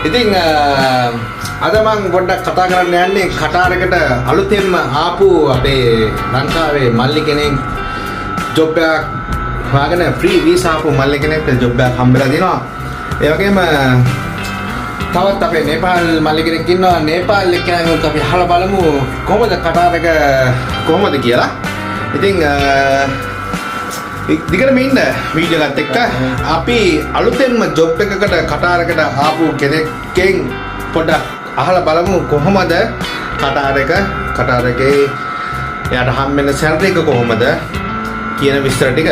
ඉතින් අද මම පොඩ්ඩක් කතා කරන්න යන්නේ කටාරකට අලුතෙන්ම ආපු අපේ ලංකාවේ මල්ලි කෙනෙක් ජොබ් එකක් හොයාගෙන ෆ්‍රී වීසා ආපු මල්ලි කෙනෙක්ට ජොබ් එකක් හම්බෙලා දිනවා. ඒ වගේම තවත් අපේ නේපාල් මල්ලි කෙනෙක් ඉන්නවා. නේපාල් එක්කෙනෙක් අපි අහලා බලමු කොහොමද කටාරක කොහොමද කියලා. ඉතින් දිගටම ඉන්න වීඩියෝ එකත් එක්ක අපි අලුතෙන්ම ජොබ් එකකට කටාරකට ආපු කෙනෙක්ගෙන් පොඩ්ඩක් අහලා බලමු කොහොමද කටාරකේ එයාට හම්බෙන සැලරි එක කොහොමද කියන විස්තර ටික.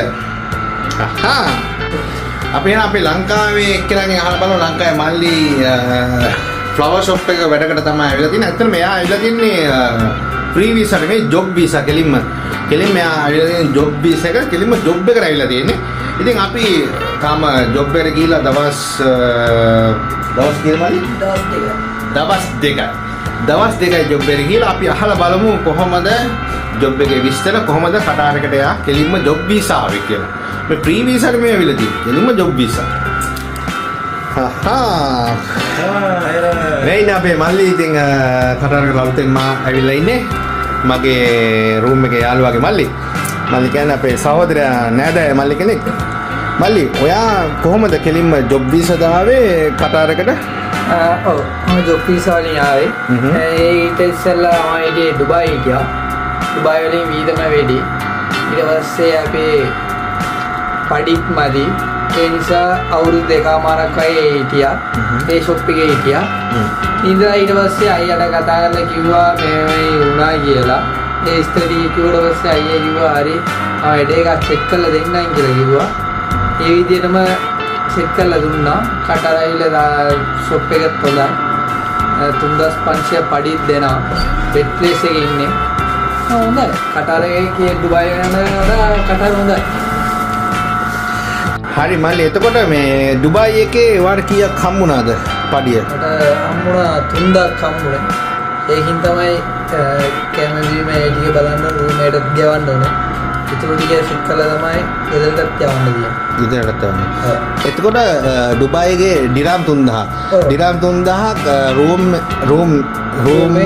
අපි එන අපේ ලංකාවේ එක්කෙනාගෙන් අහලා බලමු ලංකාවේ මල්ලි ෆ්ලවර් ෂොප් එක වැඩකට තමයි ඇවිල්ලා තියෙන්නේ. ඇත්තටම එයා ඇවිල්ලා තින්නේ ෆ්‍රී වීසා නෙමෙයි ජොබ් වීසා කෙලින්ම එයා ඇවිල්ලා තියෙන ජොබ් වීසා එක කෙලින්ම ජොබ් එකට ඇවිල්ලා තියෙන්නේ. ඉතින් අපි තාම ජොබ් එකට ගිහිල්ලා දවස් කීයද මල්ලි? දවස් දෙකයි ජොබ් එකට ගිහිල්ලා අපි අහලා බලමු කොහොමද ජොබ් එකේ විස්තර කොහොමද කටාරකට එයා කෙලින්ම ජොබ් වීසා ආවේ කියලා. මේ ෆ්‍රී වීසා නෙමෙයි ඇවිල්ලා තියෙන්නේ. කෙලින්ම ජොබ් වීසා. මේ ඉන්නේ අපේ මල්ලි. ඉතින් කටාරකට අලුතෙන්ම ඇවිල්ලා ඉන්නේ. මගේ රූම් එකේ යාළුවාගේ මල්ලි කියන්නේ අපේ සහෝදරයා නෑදෑය මල්ලි කෙනෙක්. මල්ලි ඔයා කොහොමද කෙලින්ම ජොබ් වීසා දාවේ කටාරකට? ඔව් මම ජොබ් වීසා වලින් ආවේ. ඊට ඉස්සෙල්ලා මම හිටියේ ඩුබායි හිටියා. ඩුබායි වලින් වීදම වැඩි. ඊට පස්සේ අපේ පඩිත් මදි. ඒ නිසා අවුරුදු දෙකමාරක් වගේ හිටියා. ඒ ෂොප් එකේ හිටියා. ඉඳලා ඊට පස්සේ අයියට කතා කරලා කිව්වා මේ වුණා කියලා. ඒ ස්ටඩි කිව්වට පස්සේ අයියා කිව්වා හරි මම වැඩ එකක් සෙට් කරලා දෙන්නම් කියලා කිව්වා. ඒ විදිහටම සෙට් කරලා දුන්නා. කටාරයිලා ෂොප් එකත් හොඳයි. 3500 පඩිත් දෙනවා. බෙඩ් ප්ලේස් එකේ ඉන්නේ. හොඳයි. කටාරේ කිය ඩුබායි යනවා කටාර හොඳයි. හරි මල්ලි එතකොට මේ ඩුබායි එකේ වාර කීයක් හම්බුණාද පඩිය? මට හම්බුණා 3000ක් හම්බුනේ. ඒකින් තමයි කැමරාවේ මේ ටික බලන්න රූම් එකට ගෙවන්න ඕනේ. ඉතුරු ටික ෆිට කළා තමයි ගෙදරටත් යවන්න තියෙන්නේ. ගෙදරටත් යවන්න. එතකොට ඩුබායිගේ ඩිරාම් 3000. ඩිරාම් 3000ක් රූම්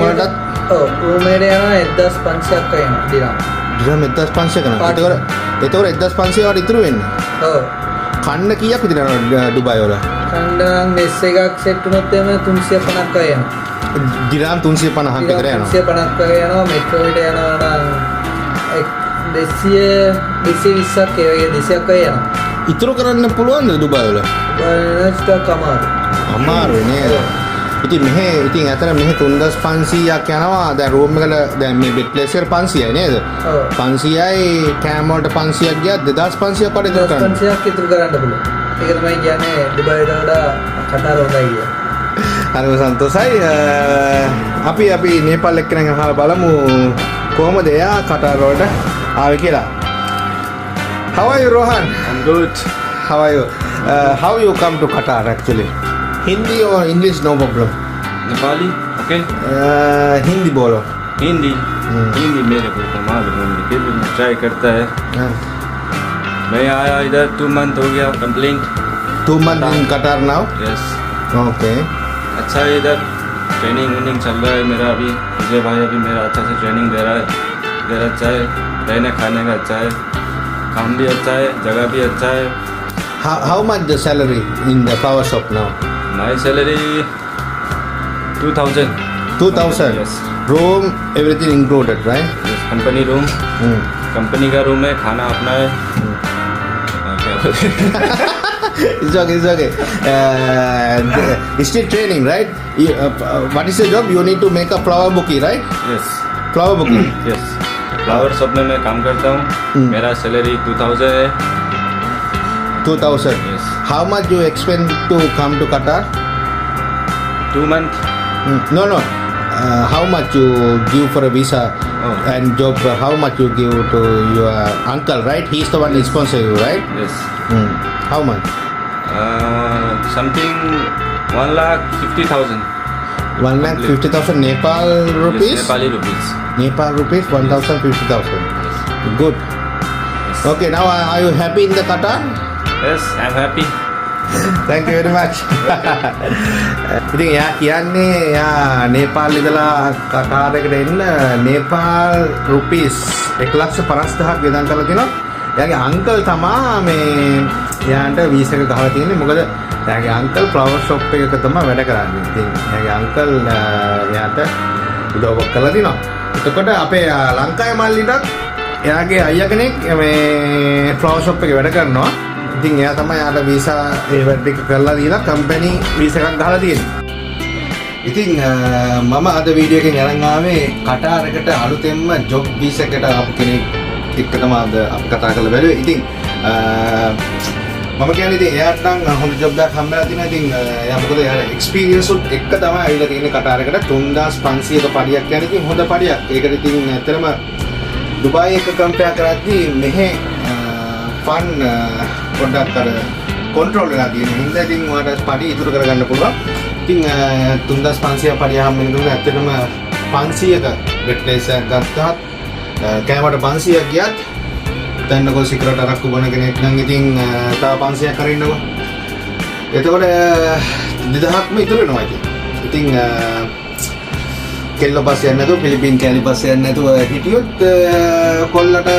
වලටත් ඔව් රූම් එකට යනවා 1500ක් වෙනවා ඩිරාම්. ඩිරාම් 1500 කරනවා. එතකොට 1500 වට ඉතුරු වෙන්නේ. ඔව්. කන්න කීයක් විතර යනවා ඩුබායි වල? කන්න නම් මෙස් එකක් සෙට් වුණොත් එම 350ක් වගේ යනවා. දිරාම් 350ක් විතර යනවා. 350ක් වගේ යනවා. මෙට්‍රෝ එකට යනවා නම් 220ක් ඒ වගේ 200ක් වගේ යනවා. ඉතුරු කරන්න පුළුවන්ද ඩුබායි වල? ඩුබායි අමාරුයි නේද? ඉතින් ඇතර මෙහෙ 3500ක් යනවා. දැන් රූම් එකට දැන් මේ බෙඩ් ප්ලේස් එකට 500යි නේද? ඔව් 500යි කෑම වලට 500ක් ගියා 2500ක් වඩා ඉතුරු කරන්න. 2500ක් ඉතුරු කරන්න පුළුවන්. ඒක තමයි කියන්නේ ඩුබායිට වඩා කටාර හොඳයි කියලා. හරිම සන්තෝසයි. අපි නේපාල් එක්කෙනෙක් අහලා බලමු කොහොමද එයා කටාර වලට ආවේ කියලා. How are you, Rohan? I'm good. How are you? How you come to Qatar actually? Hindi or English, no problem. Nepali, okay? Hindi बोलो. हिंदी हिंदी मेरे को तो मालूम है, फिर भी मैं ट्राई करता है. मैं आया इधर 2 मंथ हो गया complete. 2 months in Qatar now? Yes. Okay. अच्छा है इधर ट्रेनिंग चल रहा है मेरा अभी. विजय भाई अभी मेरा अच्छा से ट्रेनिंग दे रहा है. इधर अच्छा है, रहने खाने का अच्छा है, काम भी अच्छा है, जगह भी अच्छा है. How much the salary in the flower shop now? My salary 2000. 2000? Yes. Room, everything included, right? Yes, company room. Company का रूम है, खाना अपना है. क्या बोले? It's okay. It's still training, right? What is your job? You need to make a flower bouquet, right? Yes. Flower bouquet. Yes. Flower shop में मैं काम करता हूँ. मेरा सैलरी 2000 है. 2000. Yes. How much you expend to come to Qatar? 2 months. No. How much you give for a visa and job? How much you give to your uncle, right? He's the one who sponsor you, right? Yes. How much? Something 1,50,000. 1,50,000 Nepal rupees? Yes, Nepali rupees. Nepal rupees 1,50,000. Yes. Good. Yes. Okay, now are you happy in the Qatar? Yes, I'm happy. Thank you very much. ඉතින් එයා කියන්නේ එයා නේපාල් ඉඳලා කතාරයකට එන්න Nepal rupees 1,50,000ක් වියදම් කරලා තිනවා. එයාගේ අංකල් තමා මේ එයාට වීසා එක ගහලා තියෙන්නේ. මොකද එයාගේ අංකල් ෆ්ලවර් ෂොප් එකක තමයි වැඩ කරන්නේ. ඉතින් එයාගේ අංකල් එයාට උදව් කරලා තිනවා. එතකොට අපේ ලංකාවේ මල්ලිටත් එයාගේ අයියා කෙනෙක් මේ ෆ්ලවර් ෂොප් එකේ වැඩ කරනවා. ඉතින් එයා තමයි යාට වීසා ඒ වැඩ එක කරලා දීලා කම්පැනි වීසා එකක් ගහලා තියෙන්නේ. ඉතින් මම අද වීඩියෝ එකෙන් අරන් ආවේ කටාරයකට අලුතෙන්ම ජොබ් වීසා එකට ආපු කෙනෙක් එක්ක තමයි අද අපි කතා කරලා බැලුවේ. ඉතින් මම කියන්නේ ඉතින් එයාට නම් හොඳ ජොබ් එකක් හම්බෙලා තියෙනවා. ඉතින් එයා මොකද එයාට එක්ස්පීරියන්ස් උත් එක්ක තමයි ඇවිල්ලා තියෙන්නේ කටාරයකට 3500ක පඩියක් කියන්නේ ඉතින් හොඳ පඩියක්. ඒකට ඉතින් ඇත්තටම දුබායි එක කම්පෙයාර් කරද්දී මෙහෙ ෆන් පොඩ්ඩක් අර කන්ට්‍රෝල් වෙලා තියෙන හින්දා ඉතින් ඔයාලට පඩි ඉතුරු කරගන්න පුළුවන්. ඉතින් 3500 පඩිය හම්බෙන්නේ ඇත්තටම 500ක බෙට්ලේස් එකක් ගත්තත් කෑමට 500ක් ගියත් දැන්නකො සිගරට් අරක්කු බොන කෙනෙක් නම් ඉතින් තව 500ක් අරින්නකො. එතකොට 2000ක්ම ඉතුරු වෙනවා ඉතින්. ඉතින් කෙල්ල බස් යන්නේ නැතුව පිලිපින් කැලි බස් යන්නේ නැතුව හිටියොත් කොල්ලට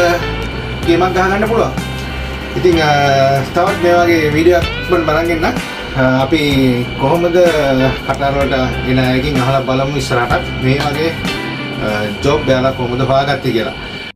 ගේමක් ගහගන්න පුළුවන්. ඉතින් තවත් මේ වගේ වීඩියෝ එකක් මම බලන් ඉන්න. අපි කොහොමද කටාර වලට එන අයකින් අහලා බලමු ඉස්සරහට මේ වගේ ජොබ් යාලා කොහොමද හොයාගත්තේ කියලා.